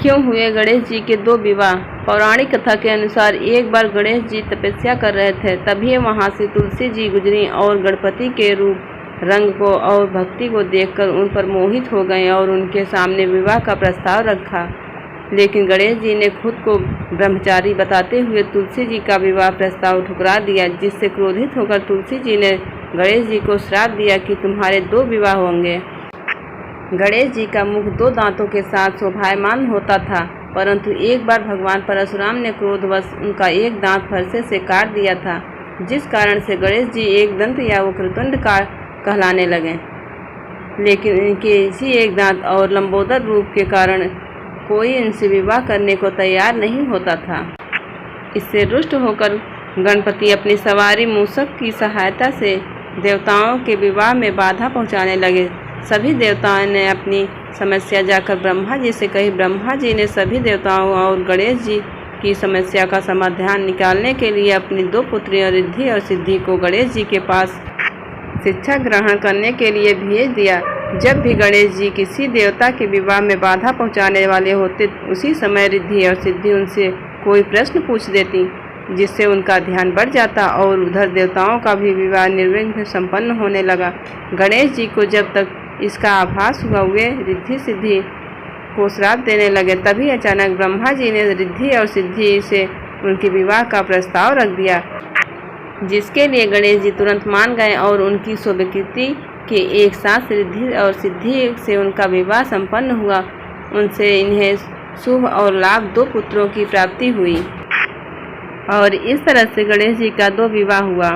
क्यों हुए गणेश जी के दो विवाह। पौराणिक कथा के अनुसार एक बार गणेश जी तपस्या कर रहे थे, तभी वहां से तुलसी जी गुजरी और गणपति के रूप, रंग को और भक्ति को देखकर उन पर मोहित हो गए और उनके सामने विवाह का प्रस्ताव रखा। लेकिन गणेश जी ने खुद को ब्रह्मचारी बताते हुए तुलसी जी का विवाह प्रस्ताव ठुकरा दिया, जिससे क्रोधित होकर तुलसी जी ने गणेश जी को श्राप दिया कि तुम्हारे दो विवाह होंगे। गणेश जी का मुख दो दांतों के साथ शोभायमान होता था, परंतु एक बार भगवान परशुराम ने क्रोधवश उनका एक दांत फरसे से काट दिया था, जिस कारण से गणेश जी एक दंत या वक्रतुंड कहलाने लगे। लेकिन इनके इसी एक दांत और लंबोदर रूप के कारण कोई इनसे विवाह करने को तैयार नहीं होता था। इससे रुष्ट होकर गणपति अपनी सवारी मूषक की सहायता से देवताओं के विवाह में बाधा पहुंचाने लगे। सभी देवताओं ने अपनी समस्या जाकर ब्रह्मा जी से कही। ब्रह्मा जी ने सभी देवताओं और गणेश जी की समस्या का समाधान निकालने के लिए अपनी दो पुत्रियों रिद्धि और सिद्धि को गणेश जी के पास शिक्षा ग्रहण करने के लिए भेज दिया। जब भी गणेश जी किसी देवता के विवाह में बाधा पहुंचाने वाले होते, उसी समय रिद्धि और सिद्धि उनसे कोई प्रश्न पूछ देती, जिससे उनका ध्यान बढ़ जाता और उधर देवताओं का भी विवाह निर्विघ्न संपन्न होने लगा। गणेश जी को जब तक इसका आभास हुआ, वे रिद्धि सिद्धि को श्राप देने लगे। तभी अचानक ब्रह्मा जी ने रिद्धि और सिद्धि से उनके विवाह का प्रस्ताव रख दिया, जिसके लिए गणेश जी तुरंत मान गए और उनकी स्वीकृति के एक साथ रिद्धि और सिद्धि से उनका विवाह संपन्न हुआ। उनसे इन्हें शुभ और लाभ दो पुत्रों की प्राप्ति हुई और इस तरह से गणेश जी का दो विवाह हुआ।